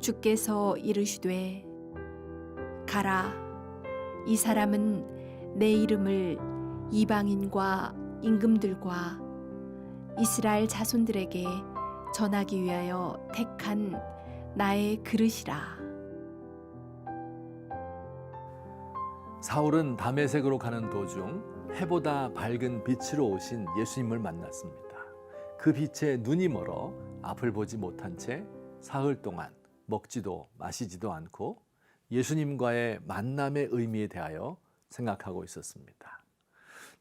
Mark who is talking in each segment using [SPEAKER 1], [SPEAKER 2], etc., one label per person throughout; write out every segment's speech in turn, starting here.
[SPEAKER 1] 주께서 이르시되 가라, 이 사람은 내 이름을 이방인과 임금들과 이스라엘 자손들에게 전하기 위하여 택한 나의 그릇이라.
[SPEAKER 2] 사울은 다메섹으로 가는 도중 해보다 밝은 빛으로 오신 예수님을 만났습니다. 그 빛에 눈이 멀어 앞을 보지 못한 채 사흘 동안 먹지도 마시지도 않고 예수님과의 만남의 의미에 대하여 생각하고 있었습니다.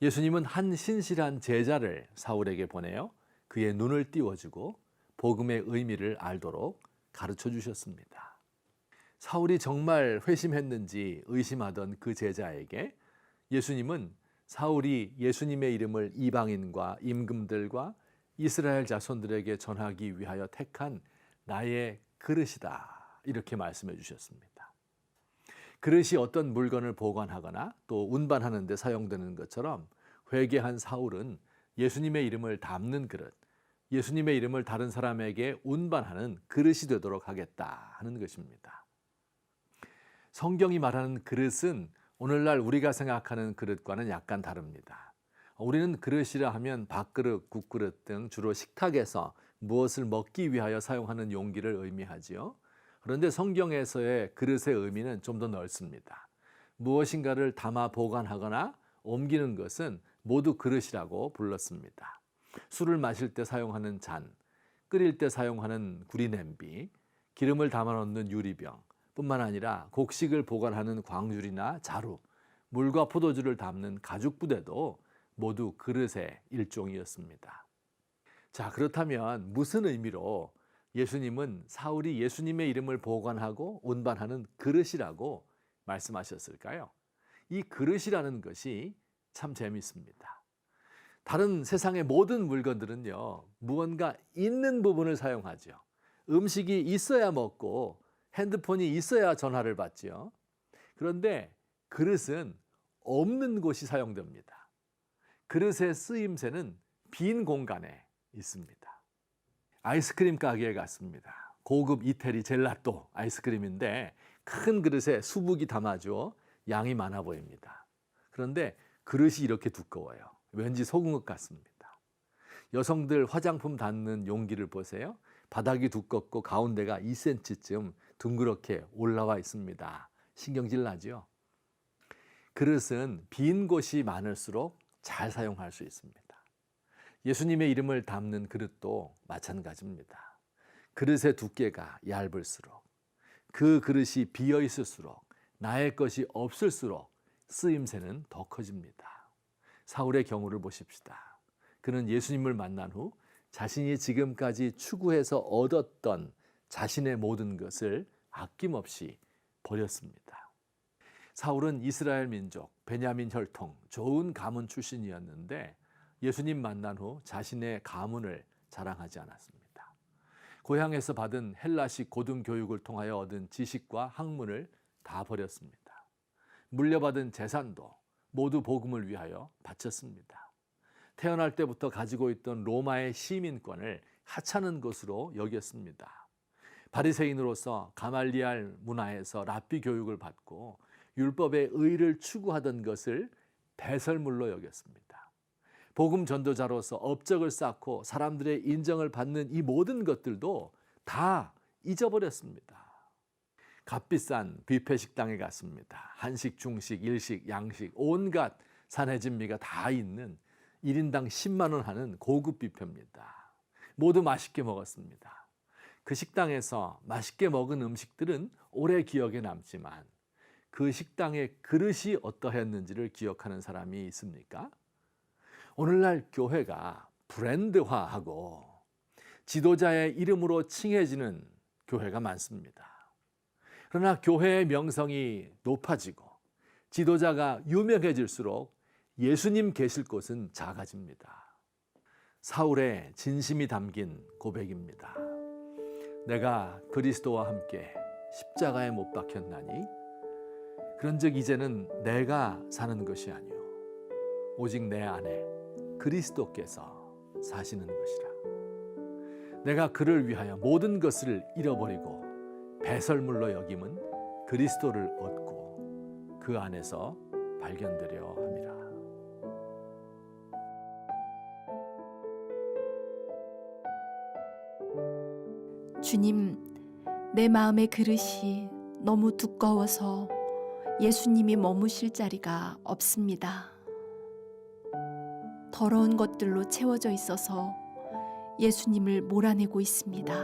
[SPEAKER 2] 예수님은 한 신실한 제자를 사울에게 보내어 그의 눈을 띄워주고 복음의 의미를 알도록 가르쳐 주셨습니다. 사울이 정말 회심했는지 의심하던 그 제자에게 예수님은 사울이 예수님의 이름을 이방인과 임금들과 이스라엘 자손들에게 전하기 위하여 택한 나의 그릇이다, 이렇게 말씀해 주셨습니다. 그릇이 어떤 물건을 보관하거나 또 운반하는 데 사용되는 것처럼 회개한 사울은 예수님의 이름을 담는 그릇, 예수님의 이름을 다른 사람에게 운반하는 그릇이 되도록 하겠다 하는 것입니다. 성경이 말하는 그릇은 오늘날 우리가 생각하는 그릇과는 약간 다릅니다. 우리는 그릇이라 하면 밥그릇, 국그릇 등 주로 식탁에서 무엇을 먹기 위하여 사용하는 용기를 의미하지요. 그런데 성경에서의 그릇의 의미는 좀 더 넓습니다. 무엇인가를 담아 보관하거나 옮기는 것은 모두 그릇이라고 불렀습니다. 술을 마실 때 사용하는 잔, 끓일 때 사용하는 구리냄비, 기름을 담아 놓는 유리병 뿐만 아니라 곡식을 보관하는 광줄이나 자루, 물과 포도주를 담는 가죽부대도 모두 그릇의 일종이었습니다. 자, 그렇다면 무슨 의미로 예수님은 사울이 예수님의 이름을 보관하고 운반하는 그릇이라고 말씀하셨을까요? 이 그릇이라는 것이 참 재미있습니다. 다른 세상의 모든 물건들은요, 무언가 있는 부분을 사용하죠. 음식이 있어야 먹고 핸드폰이 있어야 전화를 받지요. 그런데 그릇은 없는 곳이 사용됩니다. 그릇의 쓰임새는 빈 공간에 있습니다. 아이스크림 가게에 갔습니다. 고급 이태리 젤라또 아이스크림인데 큰 그릇에 수북이 담아져 양이 많아 보입니다. 그런데 그릇이 이렇게 두꺼워요. 왠지 속은 것 같습니다. 여성들 화장품 담는 용기를 보세요. 바닥이 두껍고 가운데가 2cm쯤 둥그렇게 올라와 있습니다. 신경질 나죠? 그릇은 빈 곳이 많을수록 잘 사용할 수 있습니다. 예수님의 이름을 담는 그릇도 마찬가지입니다. 그릇의 두께가 얇을수록, 그 그릇이 비어 있을수록, 나의 것이 없을수록 쓰임새는 더 커집니다. 사울의 경우를 보십시다. 그는 예수님을 만난 후 자신이 지금까지 추구해서 얻었던 자신의 모든 것을 아낌없이 버렸습니다. 사울은 이스라엘 민족, 베냐민 혈통, 좋은 가문 출신이었는데 예수님 만난 후 자신의 가문을 자랑하지 않았습니다. 고향에서 받은 헬라식 고등교육을 통하여 얻은 지식과 학문을 다 버렸습니다. 물려받은 재산도 모두 복음을 위하여 바쳤습니다. 태어날 때부터 가지고 있던 로마의 시민권을 하찮은 것으로 여겼습니다. 바리새인으로서 가말리알 문화에서 랍비 교육을 받고 율법의 의를 추구하던 것을 배설물로 여겼습니다. 복음 전도자로서 업적을 쌓고 사람들의 인정을 받는 이 모든 것들도 다 잊어버렸습니다. 값비싼 뷔페 식당에 갔습니다. 한식, 중식, 일식, 양식, 온갖 산해진미가 다 있는 1인당 10만 원 하는 고급 뷔페입니다. 모두 맛있게 먹었습니다. 그 식당에서 맛있게 먹은 음식들은 오래 기억에 남지만 그 식당의 그릇이 어떠했는지를 기억하는 사람이 있습니까? 오늘날 교회가 브랜드화하고 지도자의 이름으로 칭해지는 교회가 많습니다. 그러나 교회의 명성이 높아지고 지도자가 유명해질수록 예수님 계실 곳은 작아집니다. 사울의 진심이 담긴 고백입니다. 내가 그리스도와 함께 십자가에 못 박혔나니 그런즉 이제는 내가 사는 것이 아니요 오직 내 안에 그리스도께서 사시는 것이라. 내가 그를 위하여 모든 것을 잃어버리고 배설물로 여김은 그리스도를 얻고 그 안에서 발견되려 합니다.
[SPEAKER 1] 주님, 내 마음의 그릇이 너무 두꺼워서 예수님이 머무실 자리가 없습니다. 더러운 것들로 채워져 있어서 예수님을 몰아내고 있습니다.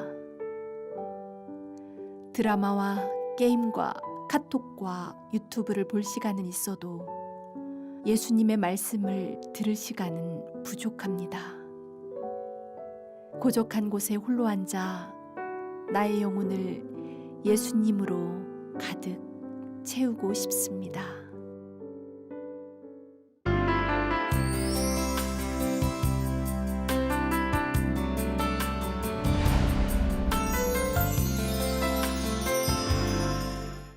[SPEAKER 1] 드라마와 게임과 카톡과 유튜브를 볼 시간은 있어도 예수님의 말씀을 들을 시간은 부족합니다. 고적한 곳에 홀로 앉아 나의 영혼을 예수님으로 가득 채우고 싶습니다.